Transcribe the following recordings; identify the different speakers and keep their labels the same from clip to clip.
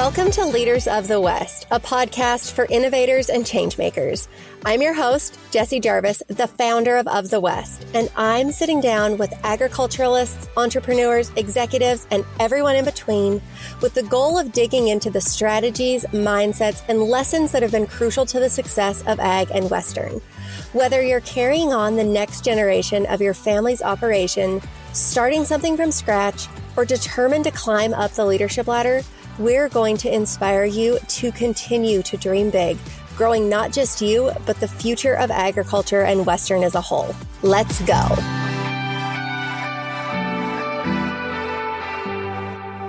Speaker 1: Welcome to Leaders of the West, a podcast for innovators and changemakers. I'm your host, Jessie Jarvis, the founder of the West, and I'm sitting down with agriculturalists, entrepreneurs, executives, and everyone in between with the goal of digging into the strategies, mindsets, and lessons that have been crucial to the success of ag and Western. Whether you're carrying on the next generation of your family's operation, starting something from scratch, or determined to climb up the leadership ladder, we're going to inspire you to continue to dream big, growing not just you, but the future of agriculture and Western as a whole. Let's go.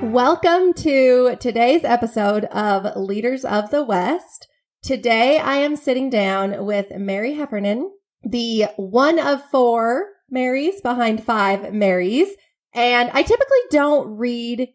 Speaker 1: Welcome to today's episode of Leaders of the West. Today, I am sitting down with Mary Heffernan, the one of four Marys behind Five Marys. And I typically don't read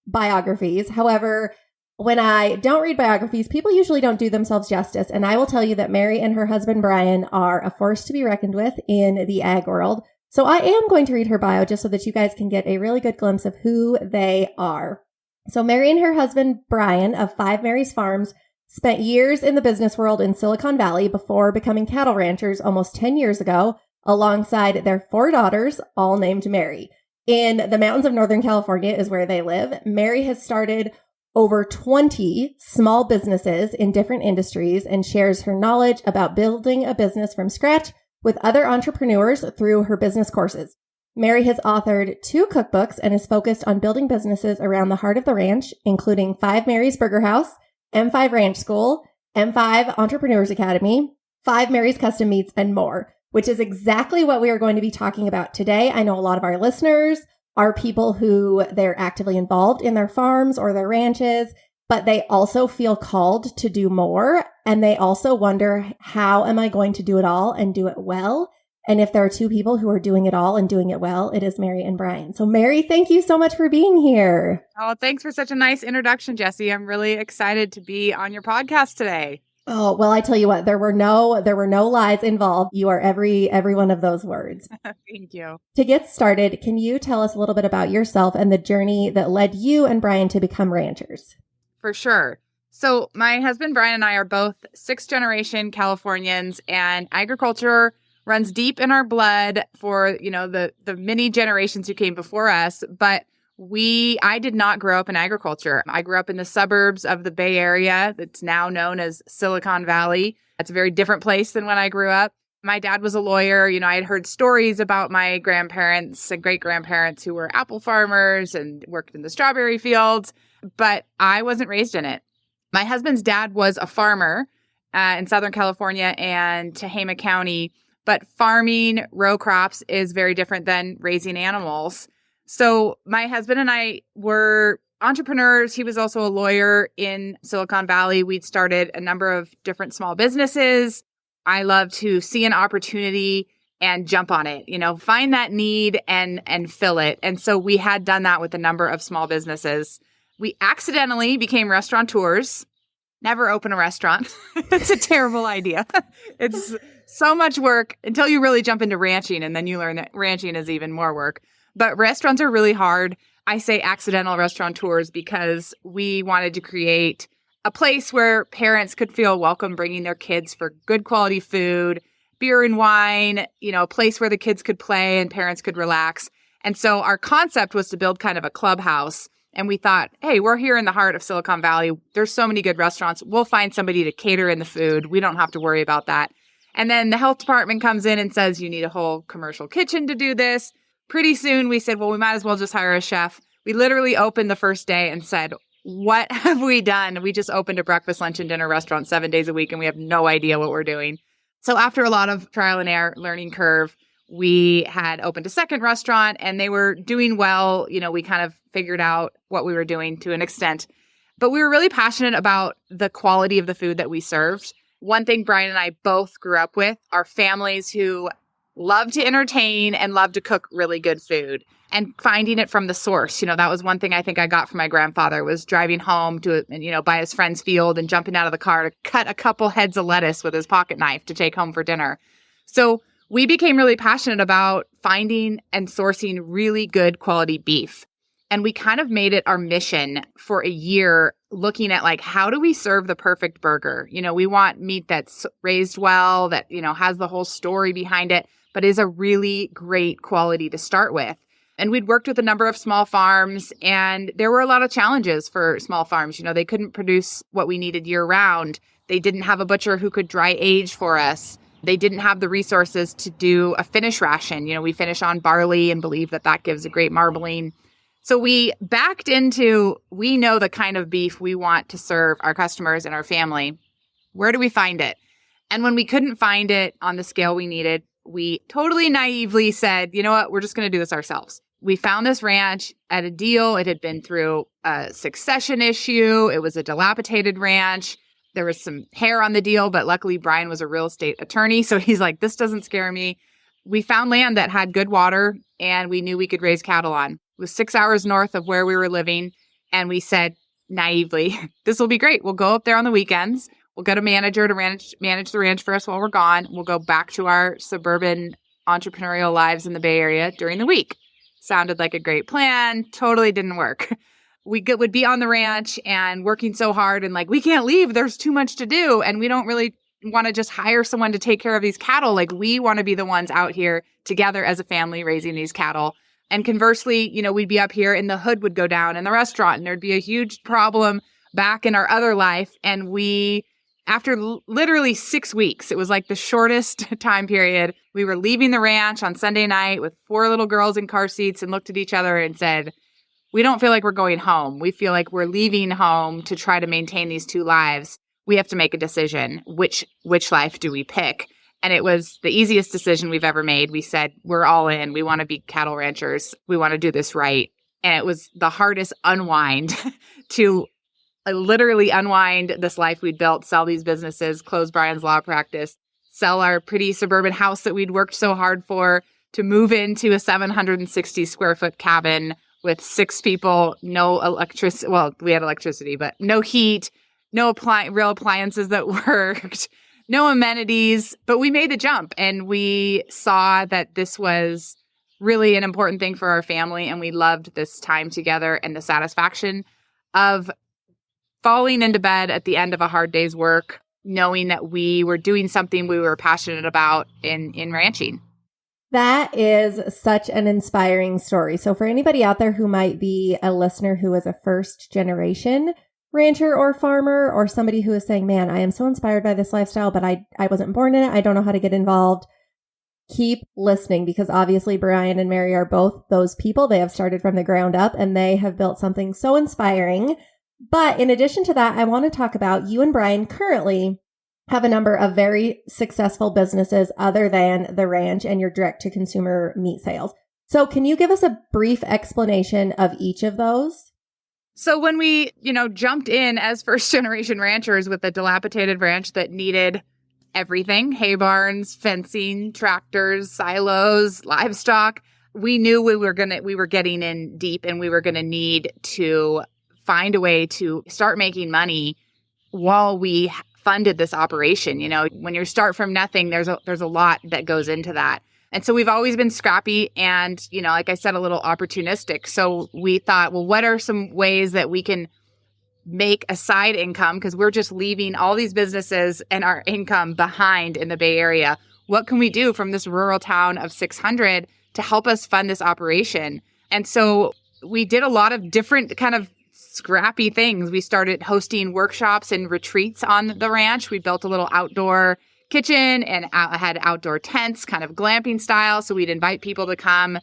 Speaker 1: biographies. However, when I don't read biographies, people usually don't do themselves justice. And I will tell you that Mary and her husband, Brian, are a force to be reckoned with in the ag world. So I am going to read her bio just so that you guys can get a really good glimpse of who they are. So Mary and her husband, Brian, of Five Marys Farms, spent years in the business world in Silicon Valley before becoming cattle ranchers almost 10 years ago, alongside their four daughters, all named Mary. In the mountains of Northern California is where they live. Mary has started over 20 small businesses in different industries and shares her knowledge about building a business from scratch with other entrepreneurs through her business courses. Mary has authored 2 cookbooks and is focused on building businesses around the heart of the ranch, including Five Marys Burgerhouse, M5 Ranch School, M5 Entrepreneurs Academy, Five Marys Custom Meats, and more, which is exactly what we are going to be talking about today. I know a lot of our listeners are people who they're actively involved in their farms or their ranches, but they also feel called to do more. And they also wonder, how am I going to do it all and do it well? And if there are 2 people who are doing it all and doing it well, it is Mary and Brian. So Mary, thank you so much for being here.
Speaker 2: Oh, thanks for such a nice introduction, Jessie. I'm really excited to be on your podcast today.
Speaker 1: Oh, well, I tell you what, there were no lies involved. You are every one of those words.
Speaker 2: Thank you.
Speaker 1: To get started, can you tell us a little bit about yourself and the journey that led you and Brian to become ranchers?
Speaker 2: For sure. So my husband, Brian, and I are both 6th generation Californians, and agriculture runs deep in our blood for, the many generations who came before us. But I did not grow up in agriculture. I grew up in the suburbs of the Bay Area that's now known as Silicon Valley. That's a very different place than when I grew up. My dad was a lawyer. I had heard stories about my grandparents and great-grandparents who were apple farmers and worked in the strawberry fields, but I wasn't raised in it. My husband's dad was a farmer in Southern California and Tehama County, but farming row crops is very different than raising animals. So my husband and I were entrepreneurs. He was also a lawyer in Silicon Valley. We'd started a number of different small businesses. I love to see an opportunity and jump on it, find that need and fill it. And so we had done that with a number of small businesses. We accidentally became restaurateurs. Never open a restaurant. It's a terrible idea. It's so much work until you really jump into ranching, and then you learn that ranching is even more work. But restaurants are really hard. I say accidental restaurateurs because we wanted to create a place where parents could feel welcome bringing their kids for good quality food, beer and wine, a place where the kids could play and parents could relax. And so our concept was to build kind of a clubhouse. And we thought, hey, we're here in the heart of Silicon Valley. There's so many good restaurants. We'll find somebody to cater in the food. We don't have to worry about that. And then the health department comes in and says, you need a whole commercial kitchen to do this. Pretty soon we said, well, we might as well just hire a chef. We literally opened the first day and said, what have we done? We just opened a breakfast, lunch, and dinner restaurant 7 days a week, and we have no idea what we're doing. So after a lot of trial and error, learning curve, we had opened a second restaurant, and they were doing well. We kind of figured out what we were doing to an extent. But we were really passionate about the quality of the food that we served. One thing Brian and I both grew up with are families who love to entertain and love to cook really good food, and finding it from the source. That was one thing I think I got from my grandfather, was driving home to, by his friend's field and jumping out of the car to cut a couple heads of lettuce with his pocket knife to take home for dinner. So we became really passionate about finding and sourcing really good quality beef. And we kind of made it our mission for a year, looking at like, how do we serve the perfect burger? We want meat that's raised well, that, has the whole story behind it, but is a really great quality to start with. And we'd worked with a number of small farms, and there were a lot of challenges for small farms. They couldn't produce what we needed year round. They didn't have a butcher who could dry age for us. They didn't have the resources to do a finish ration. We finish on barley and believe that that gives a great marbling. So we backed into, we know the kind of beef we want to serve our customers and our family. Where do we find it? And when we couldn't find it on the scale we needed, we totally naively said, you know what, we're just going to do this ourselves. We found this ranch at a deal. It had been through a succession issue. It was a dilapidated ranch. There was some hair on the deal, but luckily Brian was a real estate attorney. So he's like, this doesn't scare me. We found land that had good water and we knew we could raise cattle on. It was 6 hours north of where we were living. And we said naively, this will be great. We'll go up there on the weekends. We'll get a manager to manage the ranch for us while we're gone. We'll go back to our suburban entrepreneurial lives in the Bay Area during the week. Sounded like a great plan. Totally didn't work. We would be on the ranch and working so hard and like, we can't leave. There's too much to do. And we don't really want to just hire someone to take care of these cattle. Like, we want to be the ones out here together as a family raising these cattle. And conversely, we'd be up here and the hood would go down in the restaurant and there'd be a huge problem back in our other life. And we, after literally 6 weeks, it was like the shortest time period, we were leaving the ranch on Sunday night with 4 little girls in car seats and looked at each other and said, we don't feel like we're going home. We feel like we're leaving home to try to maintain these 2 lives. We have to make a decision. Which life do we pick? And it was the easiest decision we've ever made. We said, we're all in. We want to be cattle ranchers. We want to do this right. And it was the hardest unwind to literally unwind this life we'd built, sell these businesses, close Brian's law practice, sell our pretty suburban house that we'd worked so hard for, to move into a 760 square foot cabin with 6 people, no electricity. Well, we had electricity, but no heat, no real appliances that worked, no amenities. But we made the jump and we saw that this was really an important thing for our family. And we loved this time together and the satisfaction of falling into bed at the end of a hard day's work, knowing that we were doing something we were passionate about in ranching.
Speaker 1: That is such an inspiring story. So for anybody out there who might be a listener who is a first generation rancher or farmer, or somebody who is saying, man, I am so inspired by this lifestyle, but I wasn't born in it. I don't know how to get involved. Keep listening, because obviously Brian and Mary are both those people. They have started from the ground up and they have built something so inspiring. But in addition to that, I want to talk about you and Brian currently have a number of very successful businesses other than the ranch and your direct to consumer meat sales. So can you give us a brief explanation of each of those?
Speaker 2: So when we, jumped in as first generation ranchers with a dilapidated ranch that needed everything, hay barns, fencing, tractors, silos, livestock, we knew we were getting in deep and we were going to need to find a way to start making money while we funded this operation. When you start from nothing, there's a lot that goes into that. And so we've always been scrappy and, like I said, a little opportunistic. So we thought, well, what are some ways that we can make a side income? Because we're just leaving all these businesses and our income behind in the Bay Area. What can we do from this rural town of 600 to help us fund this operation? And so we did a lot of different kind of scrappy things. We started hosting workshops and retreats on the ranch. We built a little outdoor kitchen and had outdoor tents, kind of glamping style. So we'd invite people to come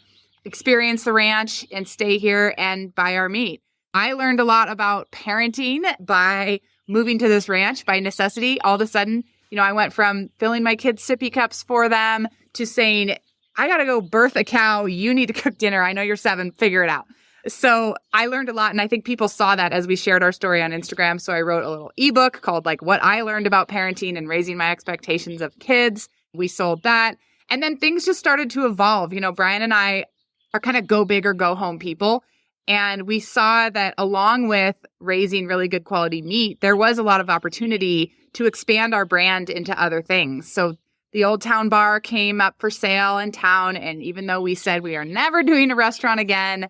Speaker 2: experience the ranch and stay here and buy our meat. I learned a lot about parenting by moving to this ranch by necessity. All of a sudden, I went from filling my kids' sippy cups for them to saying, I got to go birth a cow. You need to cook dinner. I know you're 7. Figure it out. So I learned a lot, and I think people saw that as we shared our story on Instagram. So I wrote a little ebook called What I Learned About Parenting and Raising My Expectations of Kids. We sold that. And then things just started to evolve. Brian and I are kind of go big or go home people. And we saw that along with raising really good quality meat, there was a lot of opportunity to expand our brand into other things. So the Old Town Bar came up for sale in town. And even though we said we are never doing a restaurant again,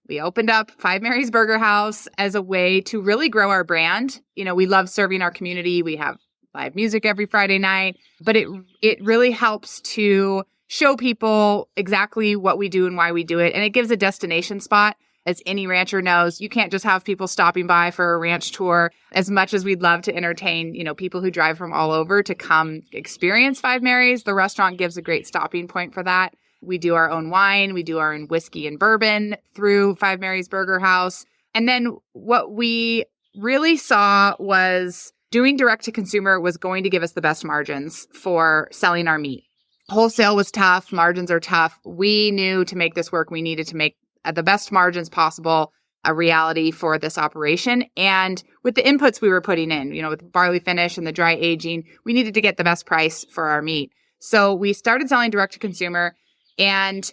Speaker 2: we opened up Five Marys Burgerhouse as a way to really grow our brand. We love serving our community. We have live music every Friday night, but it really helps to show people exactly what we do and why we do it. And it gives a destination spot. As any rancher knows, you can't just have people stopping by for a ranch tour. As much as we'd love to entertain, people who drive from all over to come experience Five Marys, the restaurant gives a great stopping point for that. We do our own wine. We do our own whiskey and bourbon through Five Marys Burgerhouse. And then what we really saw was doing direct to consumer was going to give us the best margins for selling our meat. Wholesale was tough. Margins are tough. We knew to make this work, we needed to make the best margins possible a reality for this operation. And with the inputs we were putting in, with barley finish and the dry aging, we needed to get the best price for our meat. So we started selling direct to consumer. And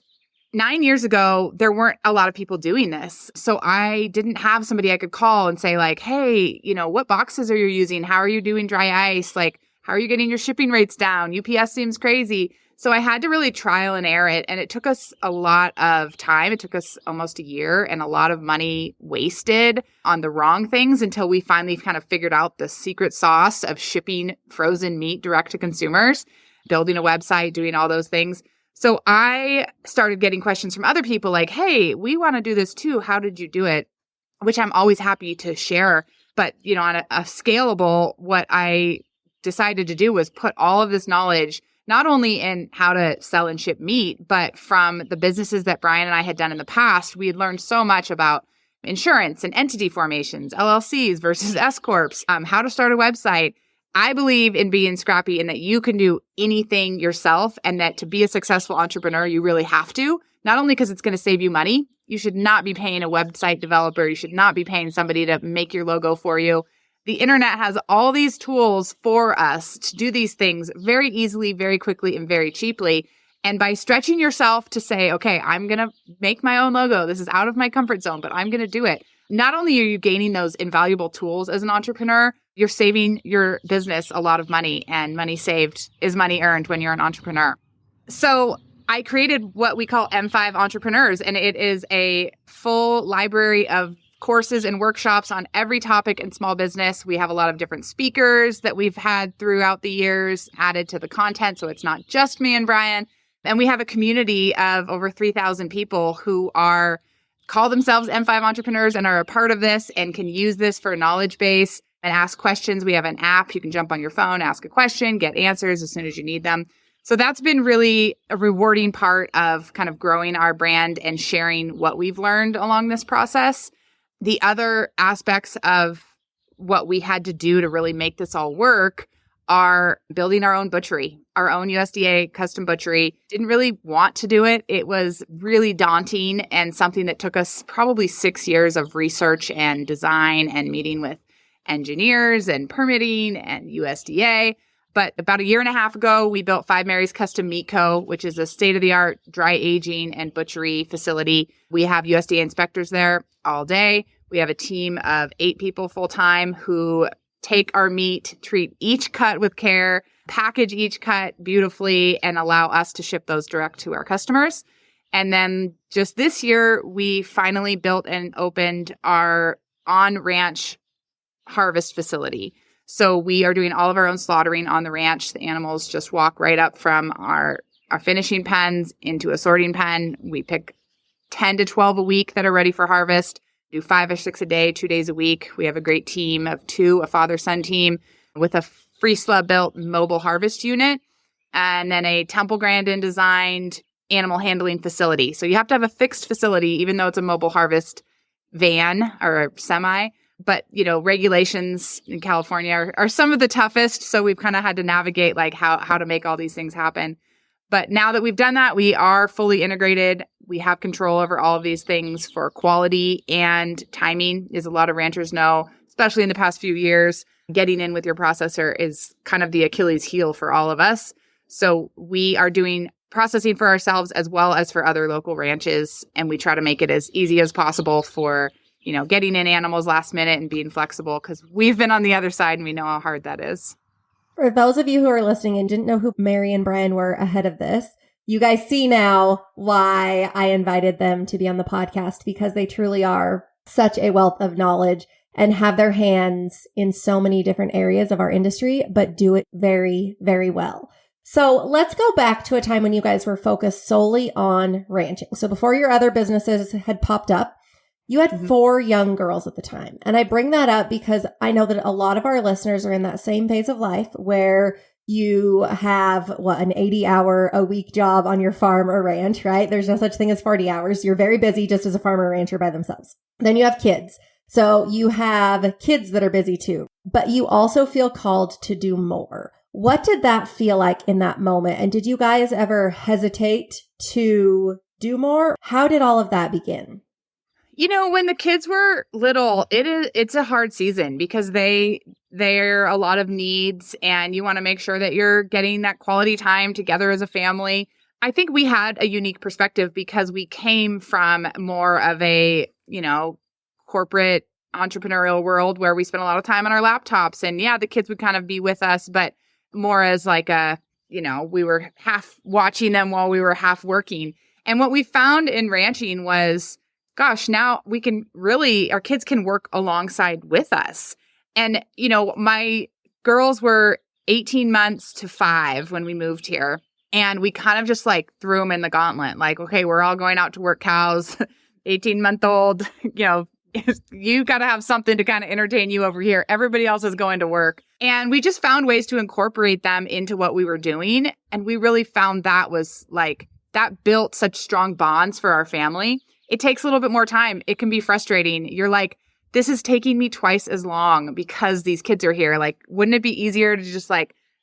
Speaker 2: 9 years ago, there weren't a lot of people doing this. So I didn't have somebody I could call and say like, hey, what boxes are you using? How are you doing dry ice? Like, how are you getting your shipping rates down? UPS seems crazy. So I had to really trial and error it. And it took us a lot of time. It took us almost a year and a lot of money wasted on the wrong things until we finally kind of figured out the secret sauce of shipping frozen meat direct to consumers, building a website, doing all those things. So I started getting questions from other people like, hey, we want to do this too. How did you do it? Which I'm always happy to share. But, on a scalable, what I decided to do was put all of this knowledge, not only in how to sell and ship meat, but from the businesses that Brian and I had done in the past. We had learned so much about insurance and entity formations, LLCs versus S Corps, how to start a website. I believe in being scrappy and that you can do anything yourself, and that to be a successful entrepreneur, you really have to, not only because it's going to save you money. You should not be paying a website developer. You should not be paying somebody to make your logo for you. The internet has all these tools for us to do these things very easily, very quickly, and very cheaply. And by stretching yourself to say, okay, I'm going to make my own logo. This is out of my comfort zone, but I'm going to do it. Not only are you gaining those invaluable tools as an entrepreneur, you're saving your business a lot of money, and money saved is money earned when you're an entrepreneur. So I created what we call M5 Entrepreneurs, and it is a full library of courses and workshops on every topic in small business. We have a lot of different speakers that we've had throughout the years added to the content. So it's not just me and Brian. And we have a community of over 3,000 people who call themselves M5 Entrepreneurs and are a part of this and can use this for a knowledge base and ask questions. We have an app. You can jump on your phone, ask a question, get answers as soon as you need them. So that's been really a rewarding part of kind of growing our brand and sharing what we've learned along this process. The other aspects of what we had to do to really make this all work are building our own butchery, our own USDA custom butchery. Didn't really want to do it. It was really daunting and something that took us probably 6 years of research and design and meeting with engineers and permitting and USDA. But about a year and a half ago, we built Five Marys Custom Meat Co., which is a state-of-the-art dry aging and butchery facility. We have USDA inspectors there all day. We have a team of 8 people full-time who take our meat, treat each cut with care, package each cut beautifully, and allow us to ship those direct to our customers. And then just this year, we finally built and opened our on-ranch harvest facility. So we are doing all of our own slaughtering on the ranch. The animals just walk right up from our finishing pens into a sorting pen. We pick 10 to 12 a week that are ready for harvest. Do 5 or 6 a day, 2 days a week. We have a great team of 2, a father-son team with a Friesla-built mobile harvest unit, and then a Temple Grandin designed animal handling facility. So you have to have a fixed facility, even though it's a mobile harvest van or a semi. But, regulations in California are some of the toughest. So we've kind of had to navigate like how to make all these things happen. But now that we've done that, we are fully integrated. We have control over all of these things for quality and timing, as a lot of ranchers know, especially in the past few years. Getting in with your processor is kind of the Achilles heel for all of us. So we are doing processing for ourselves as well as for other local ranches. And we try to make it as easy as possible for getting in animals last minute and being flexible, because we've been on the other side and we know how hard that is.
Speaker 1: For those of you who are listening and didn't know who Mary and Brian were ahead of this, you guys see now why I invited them to be on the podcast, because they truly are such a wealth of knowledge and have their hands in so many different areas of our industry, but do it very, very well. So let's go back to a time when you guys were focused solely on ranching. So before your other businesses had popped up, you had 4 young girls at the time. And I bring that up because I know that a lot of our listeners are in that same phase of life where you have an 80-hour-a-week job on your farm or ranch, right? There's no such thing as 40 hours. You're very busy just as a farmer or rancher by themselves. Then you have kids. So you have kids that are busy too, but you also feel called to do more. What did that feel like in that moment? And did you guys ever hesitate to do more? How did all of that begin?
Speaker 2: When the kids were little, it's a hard season because there are a lot of needs and you want to make sure that you're getting that quality time together as a family. I think we had a unique perspective because we came from more of a, corporate entrepreneurial world where we spent a lot of time on our laptops, and the kids would kind of be with us, but more as like we were half watching them while we were half working. And what we found in ranching was, gosh, now we can our kids can work alongside with us. And, my girls were 18 months to 5 when we moved here. And we kind of just threw them in the gauntlet. Like, okay, we're all going out to work cows, 18-month-old, you got to have something to kind of entertain you over here. Everybody else is going to work. And we just found ways to incorporate them into what we were doing. And we really found that was that built such strong bonds for our family. It takes a little bit more time. It can be frustrating. You're like, this is taking me twice as long because these kids are here. Wouldn't it be easier to just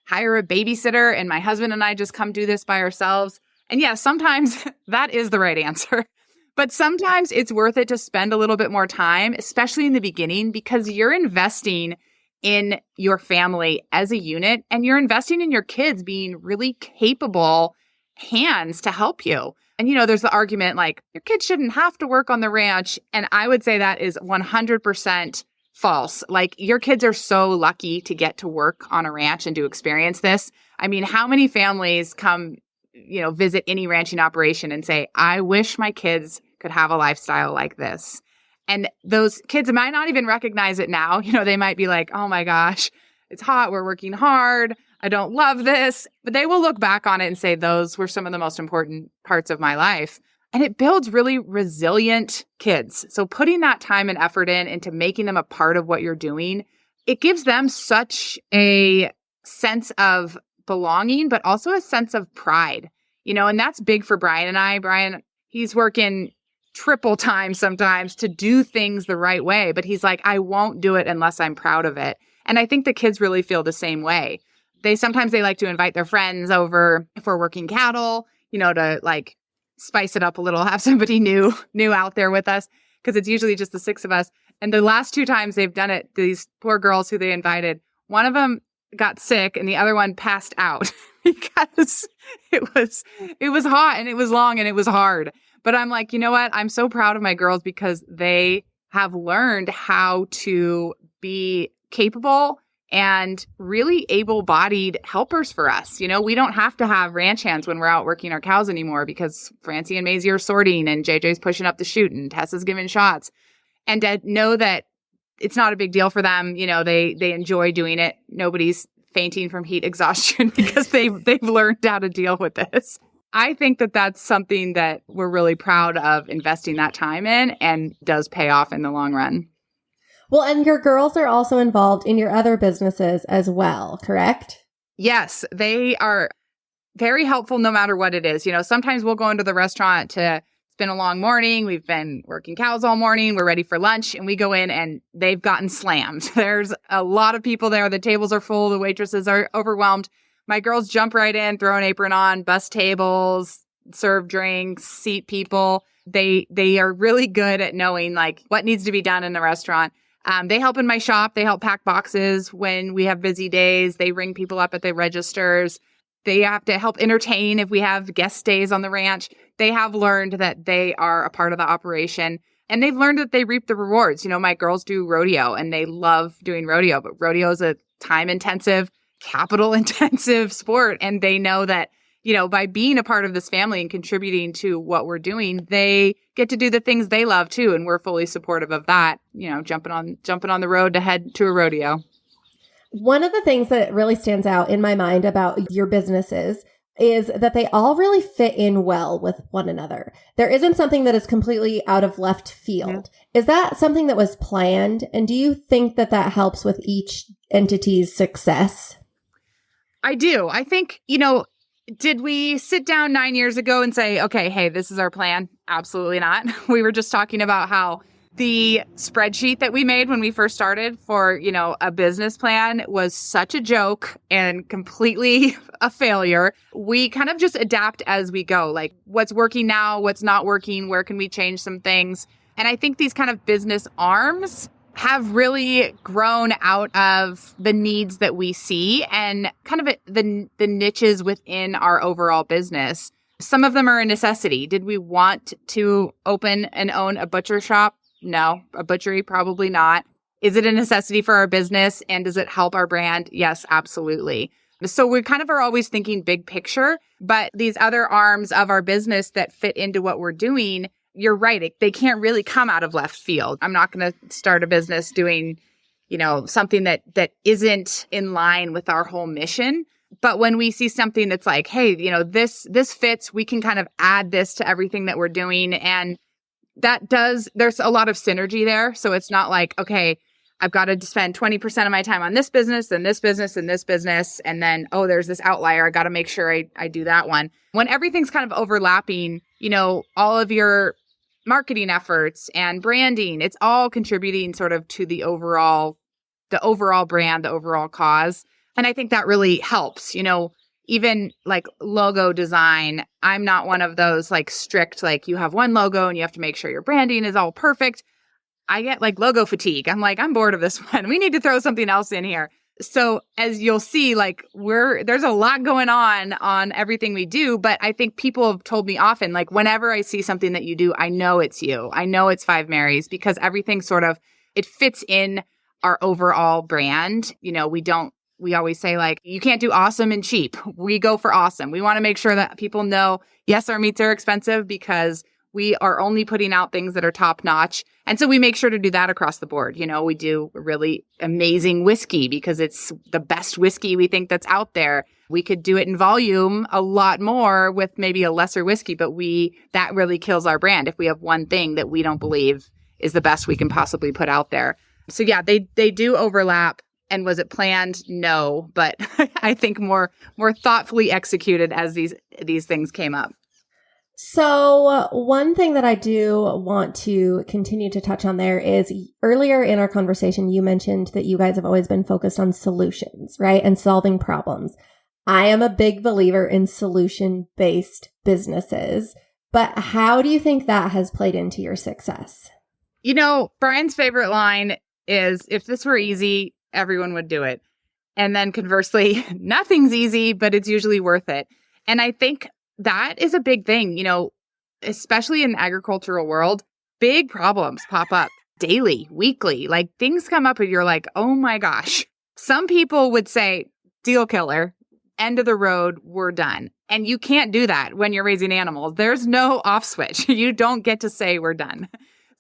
Speaker 2: hire a babysitter and my husband and I just come do this by ourselves? And sometimes that is the right answer. But sometimes it's worth it to spend a little bit more time, especially in the beginning, because you're investing in your family as a unit and you're investing in your kids being really capable hands to help you. And, there's the argument your kids shouldn't have to work on the ranch. And I would say that is 100% false. Your kids are so lucky to get to work on a ranch and to experience this. I mean, how many families come visit any ranching operation and say, I wish my kids could have a lifestyle like this. And those kids might not even recognize it now. They might be like, oh my gosh, it's hot. We're working hard. I don't love this. But they will look back on it and say, those were some of the most important parts of my life. And it builds really resilient kids. So putting that time and effort into making them a part of what you're doing, it gives them such a sense of belonging, but also a sense of pride, and that's big for Brian and I. Brian, he's working triple time sometimes to do things the right way, but he's like, I won't do it unless I'm proud of it. And I think the kids really feel the same way. Sometimes they like to invite their friends over if we're working cattle, to spice it up a little, have somebody new out there with us, because it's usually just the 6 of us. And the last 2 times they've done it, these poor girls who they invited, one of them got sick and the other one passed out because it was hot and it was long and it was hard. But I'm like, you know what? I'm so proud of my girls because they have learned how to be capable and really able-bodied helpers for us. We don't have to have ranch hands when we're out working our cows anymore because Francie and Maisie are sorting and JJ's pushing up the chute and Tessa's giving shots. And to know that it's not a big deal for them. They enjoy doing it. Nobody's fainting from heat exhaustion because they've learned how to deal with this. I think that that's something that we're really proud of investing that time in and does pay off in the long run.
Speaker 1: Well, and your girls are also involved in your other businesses as well, correct?
Speaker 2: Yes, they are very helpful no matter what it is. Sometimes we'll go into the restaurant to spend a long morning. We've been working cows all morning. We're ready for lunch and we go in and they've gotten slammed. There's a lot of people there. The tables are full. The waitresses are overwhelmed. My girls jump right in, throw an apron on, bus tables, serve drinks, seat people. They are really good at knowing what needs to be done in the restaurant. They help in my shop. They help pack boxes when we have busy days. They ring people up at the registers. They have to help entertain if we have guest stays on the ranch. They have learned that they are a part of the operation and they've learned that they reap the rewards. My girls do rodeo and they love doing rodeo, but rodeo is a time intensive, capital intensive sport. And they know that, by being a part of this family and contributing to what we're doing, they get to do the things they love too. And we're fully supportive of that, jumping on the road to head to a rodeo.
Speaker 1: One of the things that really stands out in my mind about your businesses is that they all really fit in well with one another. There isn't something that is completely out of left field. Is that something that was planned? And do you think that helps with each entity's success?
Speaker 2: I do. I think, did we sit down 9 years ago and say, okay, hey, this is our plan? Absolutely not. We were just talking about how the spreadsheet that we made when we first started for, a business plan was such a joke and completely a failure. We kind of just adapt as we go, like what's working now, what's not working, where can we change some things? And I think these kind of business arms have really grown out of the needs that we see and kind of the niches within our overall business. Some of them are a necessity. Did we want to open and own a butcher shop? No. A butchery? Probably not. Is it a necessity for our business? And does it help our brand? Yes, absolutely. So we kind of are always thinking big picture, but these other arms of our business that fit into what we're doing, you're right. They can't really come out of left field. I'm not going to start a business doing, something that isn't in line with our whole mission. But when we see something that's like, hey, this fits, we can kind of add this to everything that we're doing. And there's a lot of synergy there. So it's not like, okay, I've got to spend 20% of my time on this business and this business and this business. And then, there's this outlier. I got to make sure I do that one. When everything's kind of overlapping, all of your marketing efforts and branding, it's all contributing sort of to the overall brand, the overall cause. And I think that really helps, even like logo design. I'm not one of those like strict, like you have one logo and you have to make sure your branding is all perfect. I get like logo fatigue. I'm like, I'm bored of this one. We need to throw something else in here. So as you'll see, like there's a lot going on everything we do. But I think people have told me often, like whenever I see something that you do, I know it's you. I know it's Five Marys because everything sort of, it fits in our overall brand. We always say like, you can't do awesome and cheap. We go for awesome. We want to make sure that people know, yes, our meats are expensive because we are only putting out things that are top notch. And so we make sure to do that across the board. We do really amazing whiskey because it's the best whiskey we think that's out there. We could do it in volume a lot more with maybe a lesser whiskey, but that really kills our brand if we have one thing that we don't believe is the best we can possibly put out there. So yeah, they do overlap. And was it planned? No, but I think more thoughtfully executed as these things came up.
Speaker 1: So one thing that I do want to continue to touch on there is earlier in our conversation, you mentioned that you guys have always been focused on solutions, right? And solving problems. I am a big believer in solution-based businesses, but how do you think that has played into your success?
Speaker 2: Brian's favorite line is, if this were easy, everyone would do it. And then conversely, nothing's easy, but it's usually worth it. And I think that is a big thing, especially in the agricultural world. Big problems pop up daily, weekly, like things come up and you're like, oh my gosh. Some people would say, deal killer, end of the road, we're done. And you can't do that when you're raising animals. There's no off switch. You don't get to say we're done.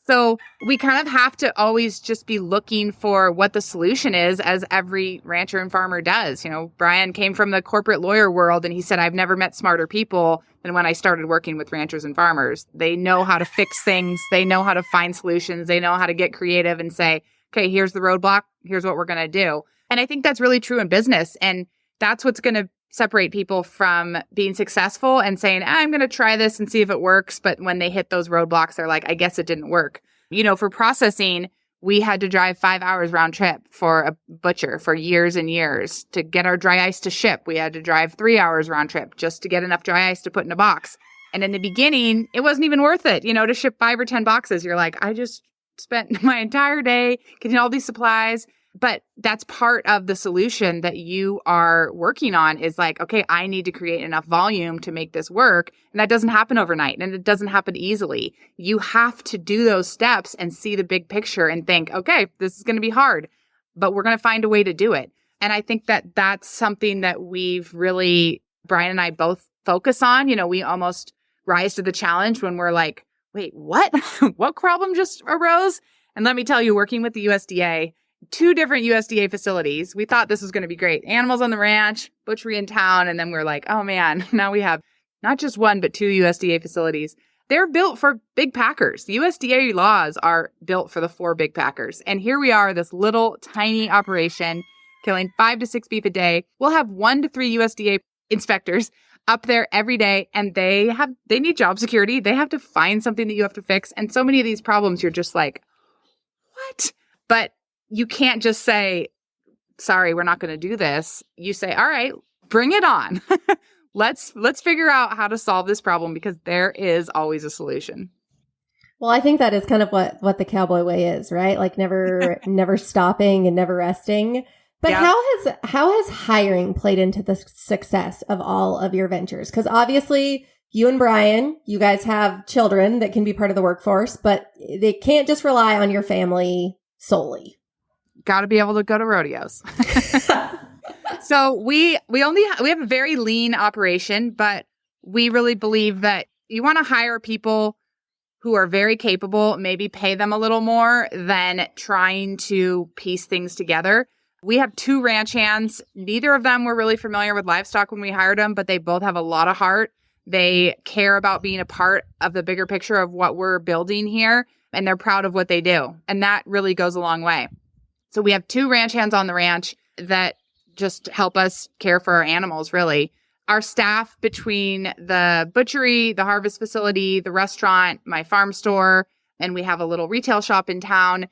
Speaker 2: So we kind of have to always just be looking for what the solution is, as every rancher and farmer does. Brian came from the corporate lawyer world and he said, I've never met smarter people than when I started working with ranchers and farmers. They know how to fix things. They know how to find solutions. They know how to get creative and say, okay, here's the roadblock. Here's what we're going to do. And I think that's really true in business. And that's what's going to separate people from being successful and saying, I'm going to try this and see if it works. But when they hit those roadblocks, they're like, I guess it didn't work. For processing, we had to drive 5 hours round trip for a butcher for years and years. To get our dry ice to ship, we had to drive 3 hours round trip just to get enough dry ice to put in a box. And in the beginning, it wasn't even worth it, to ship 5 or 10 boxes. You're like, I just spent my entire day getting all these supplies. But that's part of the solution that you are working on is like, okay, I need to create enough volume to make this work. And that doesn't happen overnight and it doesn't happen easily. You have to do those steps and see the big picture and think, okay, this is going to be hard, but we're going to find a way to do it. And I think that that's something that we've really, Brian and I both focus on. We almost rise to the challenge when we're like, wait, what? What problem just arose? And let me tell you, working with the USDA, 2 different USDA facilities, we thought this was going to be great. Animals on the ranch, butchery in town. And then we're like, oh man, now we have not just 1, but 2 USDA facilities. They're built for big packers. The USDA laws are built for the 4 big packers. And here we are, this little tiny operation killing 5 to 6 beef a day. We'll have 1 to 3 USDA inspectors up there every day, and they need job security. They have to find something that you have to fix. And so many of these problems, you're just like, what? But you can't just say, sorry, we're not going to do this. You say, all right, bring it on. Let's figure out how to solve this problem, because there is always a solution.
Speaker 1: Well, I think that is kind of what the cowboy way is, right? Like never stopping and never resting. But
Speaker 2: Yeah.
Speaker 1: how has hiring played into the success of all of your ventures? Because obviously you and Brian, you guys have children that can be part of the workforce, but they can't just rely on your family solely.
Speaker 2: Got to be able to go to rodeos. So we have a very lean operation, but we really believe that you want to hire people who are very capable, maybe pay them a little more than trying to piece things together. We have 2 ranch hands. Neither of them were really familiar with livestock when we hired them, but they both have a lot of heart. They care about being a part of the bigger picture of what we're building here, and they're proud of what they do. And that really goes a long way. So we have 2 ranch hands on the ranch that just help us care for our animals, really. Our staff between the butchery, the harvest facility, the restaurant, my farm store, and we have a little retail shop in town.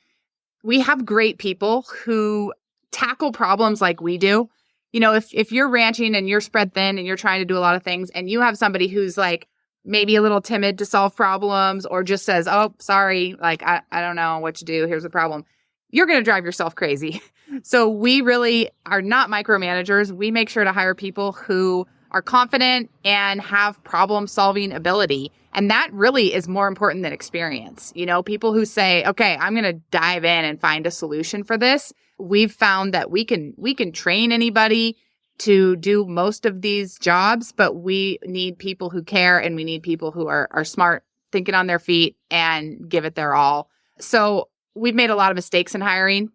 Speaker 2: We have great people who tackle problems like we do. If you're ranching and you're spread thin and you're trying to do a lot of things, and you have somebody who's like maybe a little timid to solve problems, or just says, oh, sorry, like, I don't know what to do. Here's the problem. You're going to drive yourself crazy. So we really are not micromanagers. We make sure to hire people who are confident and have problem-solving ability. And that really is more important than experience. People who say, okay, I'm going to dive in and find a solution for this. We've found that we can train anybody to do most of these jobs, but we need people who care, and we need people who are smart, thinking on their feet, and give it their all. So we've made a lot of mistakes in hiring.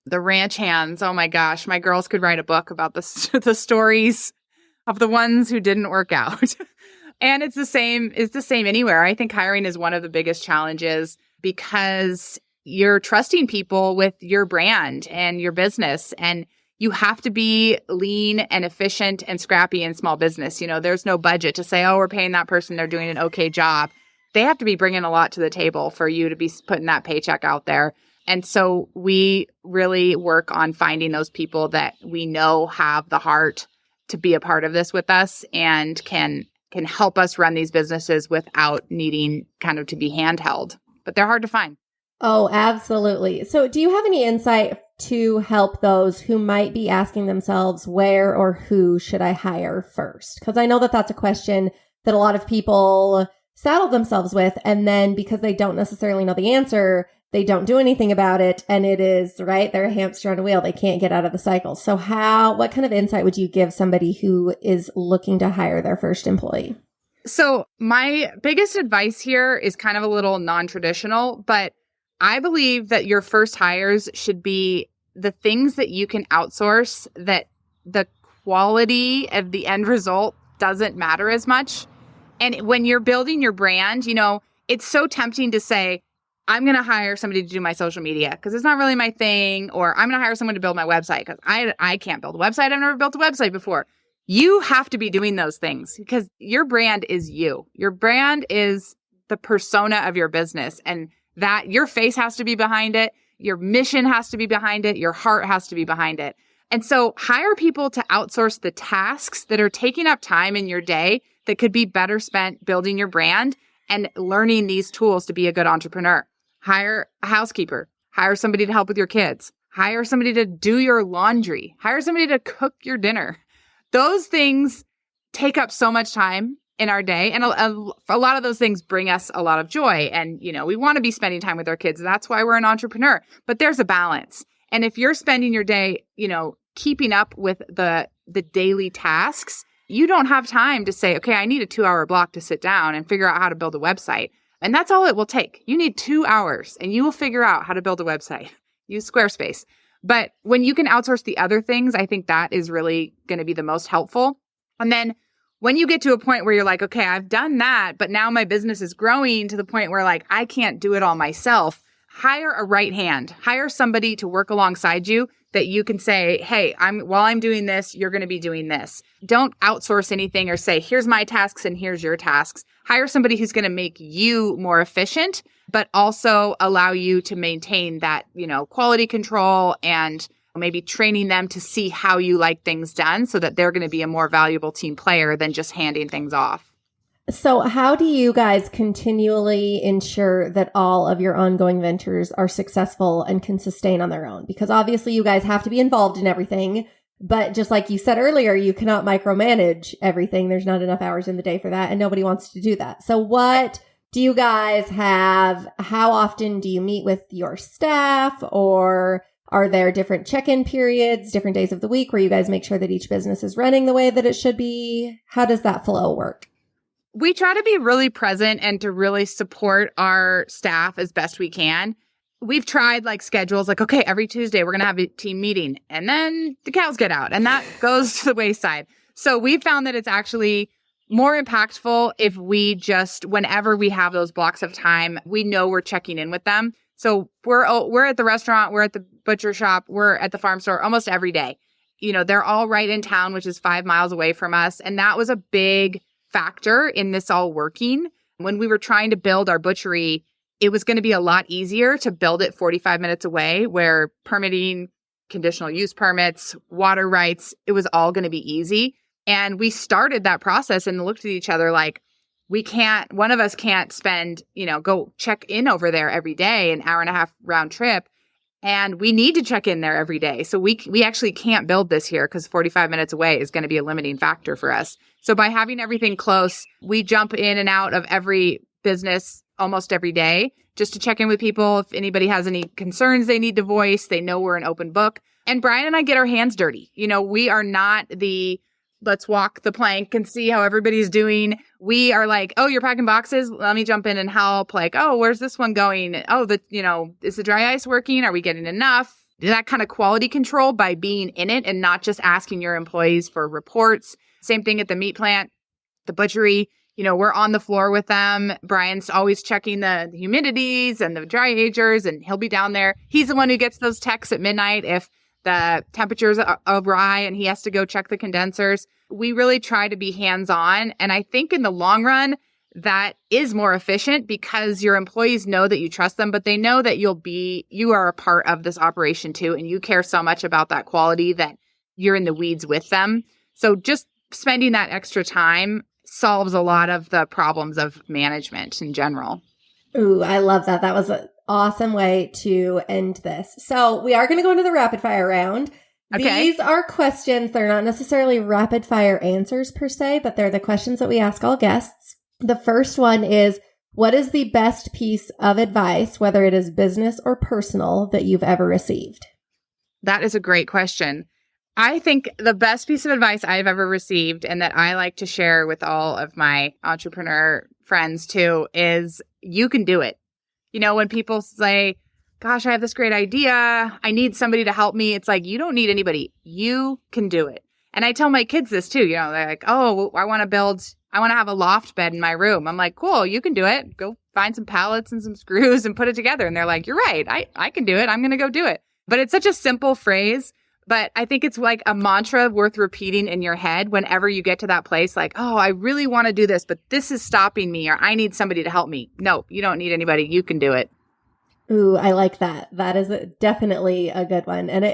Speaker 2: The ranch hands, oh my gosh, my girls could write a book about the stories of the ones who didn't work out. And it's the same anywhere. I think hiring is one of the biggest challenges, because you're trusting people with your brand and your business, and you have to be lean and efficient and scrappy in small business. There's no budget to say, oh, we're paying that person, they're doing an okay job. They have to be bringing a lot to the table for you to be putting that paycheck out there. And so we really work on finding those people that we know have the heart to be a part of this with us, and can help us run these businesses without needing kind of to be handheld. But they're hard to find.
Speaker 1: Oh, absolutely. So do you have any insight to help those who might be asking themselves, where or who should I hire first? Because I know that that's a question that a lot of people saddle themselves with. And then because they don't necessarily know the answer, they don't do anything about it. And it is, right, they're a hamster on a wheel. They can't get out of the cycle. So what kind of insight would you give somebody who is looking to hire their first employee?
Speaker 2: So my biggest advice here is kind of a little non-traditional, but I believe that your first hires should be the things that you can outsource, that the quality of the end result doesn't matter as much. And when you're building your brand, it's so tempting to say, I'm going to hire somebody to do my social media because it's not really my thing, or I'm going to hire someone to build my website because I can't build a website. I've never built a website before. You have to be doing those things because your brand is you. Your brand is the persona of your business, and that your face has to be behind it. Your mission has to be behind it. Your heart has to be behind it. And so hire people to outsource the tasks that are taking up time in your day that could be better spent building your brand and learning these tools to be a good entrepreneur. Hire a housekeeper. Hire somebody to help with your kids. Hire somebody to do your laundry. Hire somebody to cook your dinner. Those things take up so much time in our day. And a lot of those things bring us a lot of joy. And, we want to be spending time with our kids. That's why we're an entrepreneur. But there's a balance. And if you're spending your day, keeping up with the daily tasks, You don't have time to say, okay, I need a 2-hour block to sit down and figure out how to build a website. And that's all it will take. You need 2 hours and you will figure out how to build a website. Use Squarespace. But when you can outsource the other things, I think that is really going to be the most helpful. And then when you get to a point where you're like, okay, I've done that, but now my business is growing to the point where like, I can't do it all myself. Hire a right hand, hire somebody to work alongside you that you can say, hey, while I'm doing this, you're going to be doing this. Don't outsource anything or say, here's my tasks and here's your tasks. Hire somebody who's going to make you more efficient, but also allow you to maintain that, quality control and maybe training them to see how you like things done so that they're going to be a more valuable team player than just handing things off.
Speaker 1: So how do you guys continually ensure that all of your ongoing ventures are successful and can sustain on their own? Because obviously you guys have to be involved in everything, but just like you said earlier, you cannot micromanage everything. There's not enough hours in the day for that, and nobody wants to do that. So what do you guys have? How often do you meet with your staff, or are there different check-in periods, different days of the week where you guys make sure that each business is running the way that it should be? How does that flow work?
Speaker 2: We try to be really present and to really support our staff as best we can. We've tried like schedules, like, okay, every Tuesday we're going to have a team meeting, and then the cows get out and that goes to the wayside. So we found that it's actually more impactful if we just, whenever we have those blocks of time, we know we're checking in with them. So we're at the restaurant, we're at the butcher shop, we're at the farm store almost every day. They're all right in town, which is 5 miles away from us. And that was a big factor in this all working. When we were trying to build our butchery, it was going to be a lot easier to build it 45 minutes away, where permitting, conditional use permits, water rights, it was all going to be easy. And we started that process and looked at each other like, one of us can't spend, go check in over there every day, an hour and a half round trip. And we need to check in there every day. So we actually can't build this here because 45 minutes away is going to be a limiting factor for us. So by having everything close, we jump in and out of every business almost every day just to check in with people. If anybody has any concerns they need to voice, they know we're an open book. And Brian and I get our hands dirty. We are not the let's walk the plank and see how everybody's doing. We are like, oh, you're packing boxes? Let me jump in and help. Like, oh, where's this one going? Oh, is the dry ice working? Are we getting enough? That kind of quality control by being in it and not just asking your employees for reports. Same thing at the meat plant, the butchery. We're on the floor with them. Brian's always checking the humidities and the dry agers, and he'll be down there. He's the one who gets those texts at midnight if the temperatures are awry and he has to go check the condensers. We really try to be hands-on. And I think in the long run, that is more efficient because your employees know that you trust them, but they know that you are a part of this operation too. And you care so much about that quality that you're in the weeds with them. So just spending that extra time solves a lot of the problems of management in general.
Speaker 1: Ooh, I love that. That was an awesome way to end this. So we are going to go into the rapid fire round. Okay. These are questions. They're not necessarily rapid fire answers per se, but they're the questions that we ask all guests. The first one is, what is the best piece of advice, whether it is business or personal, that you've ever received?
Speaker 2: That is a great question. I think the best piece of advice I've ever received, and that I like to share with all of my entrepreneur friends too, is you can do it. When people say, gosh, I have this great idea, I need somebody to help me. It's like, you don't need anybody. You can do it. And I tell my kids this too. They're like, oh, I want to have a loft bed in my room. I'm like, cool, you can do it. Go find some pallets and some screws and put it together. And they're like, you're right. I can do it. I'm going to go do it. But it's such a simple phrase. But I think it's like a mantra worth repeating in your head whenever you get to that place, like, oh, I really want to do this, but this is stopping me, or I need somebody to help me. No, you don't need anybody. You can do it.
Speaker 1: Ooh, I like that. That is definitely a good one. And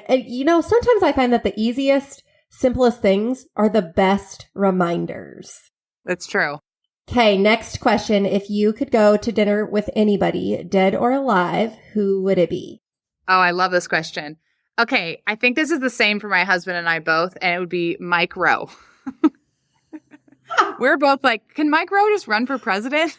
Speaker 1: sometimes I find that the easiest, simplest things are the best reminders.
Speaker 2: That's true.
Speaker 1: Okay, next question. If you could go to dinner with anybody, dead or alive, who would it be?
Speaker 2: Oh, I love this question. Okay, I think this is the same for my husband and I both, and it would be Mike Rowe. We're both like, can Mike Rowe just run for president?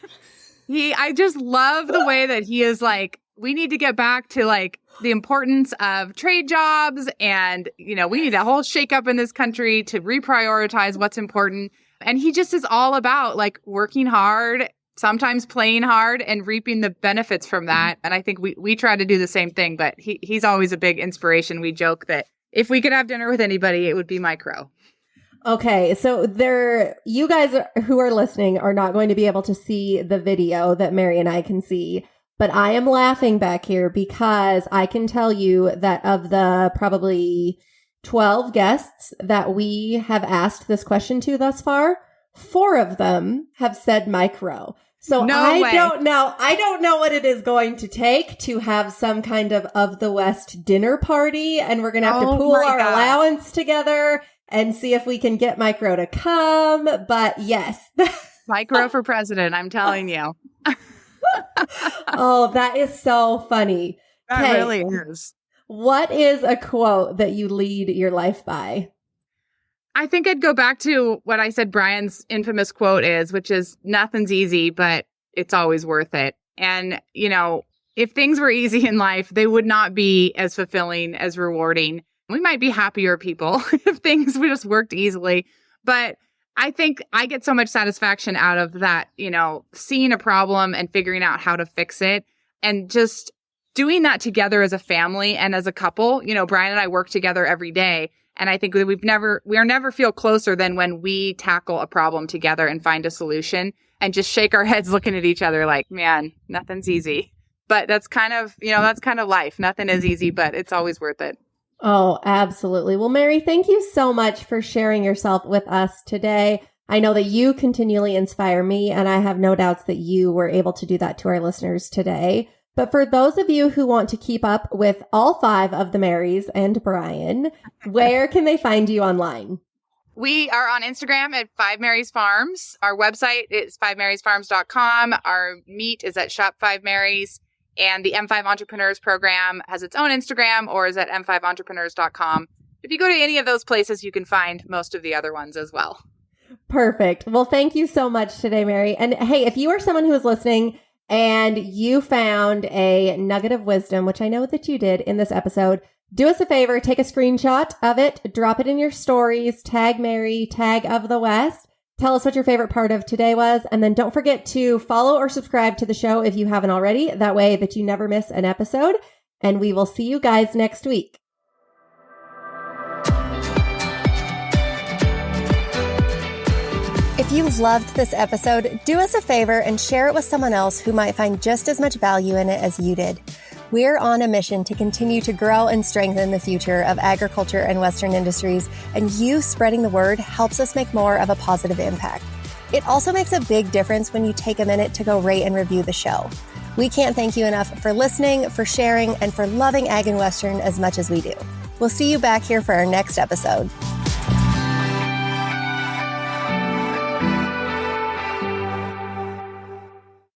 Speaker 2: I just love the way that he is like we need to get back to like the importance of trade jobs. And, we need a whole shakeup in this country to reprioritize what's important. And he just is all about like working hard, sometimes playing hard and reaping the benefits from that. And I think we try to do the same thing, but he's always a big inspiration. We joke that if we could have dinner with anybody, it would be my crow.
Speaker 1: Okay, so you guys who are listening are not going to be able to see the video that Mary and I can see, but I am laughing back here because I can tell you that of the probably 12 guests that we have asked this question to thus far, 4 of them have said micro. So I don't know what it is going to take to have some kind of the West dinner party, and we're going to have to pool our allowance together and see if we can get Micro to come. But yes.
Speaker 2: Micro for president, I'm telling you.
Speaker 1: Oh, that is so funny.
Speaker 2: That really is.
Speaker 1: What is a quote that you lead your life by?
Speaker 2: I think I'd go back to what I said Brian's infamous quote is, which is nothing's easy, but it's always worth it. And, if things were easy in life, they would not be as fulfilling, as rewarding. We might be happier people if things just worked easily. But I think I get so much satisfaction out of that, seeing a problem and figuring out how to fix it and just doing that together as a family and as a couple. Brian and I work together every day. And I think we are never feel closer than when we tackle a problem together and find a solution and just shake our heads looking at each other like, man, nothing's easy. But that's kind of life. Nothing is easy, but it's always worth it.
Speaker 1: Oh, absolutely. Well, Mary, thank you so much for sharing yourself with us today. I know that you continually inspire me, and I have no doubts that you were able to do that to our listeners today. But for those of you who want to keep up with all 5 of the Marys and Brian, where can they find you online?
Speaker 2: We are on Instagram at Five Marys Farms. Our website is fivemarysfarms.com. Our meat is at Shop 5 Marys. And the M5 Entrepreneurs program has its own Instagram or is at m5entrepreneurs.com. If you go to any of those places, you can find most of the other ones as well.
Speaker 1: Perfect. Well, thank you so much today, Mary. And hey, if you are someone who is listening and you found a nugget of wisdom, which I know that you did in this episode, do us a favor, take a screenshot of it, drop it in your stories, tag Mary, tag Of the West. Tell us what your favorite part of today was. And then don't forget to follow or subscribe to the show if you haven't already. That way that you never miss an episode. And we will see you guys next week. If you loved this episode, do us a favor and share it with someone else who might find just as much value in it as you did. We're on a mission to continue to grow and strengthen the future of agriculture and Western industries, and you spreading the word helps us make more of a positive impact. It also makes a big difference when you take a minute to go rate and review the show. We can't thank you enough for listening, for sharing, and for loving Ag and Western as much as we do. We'll see you back here for our next episode.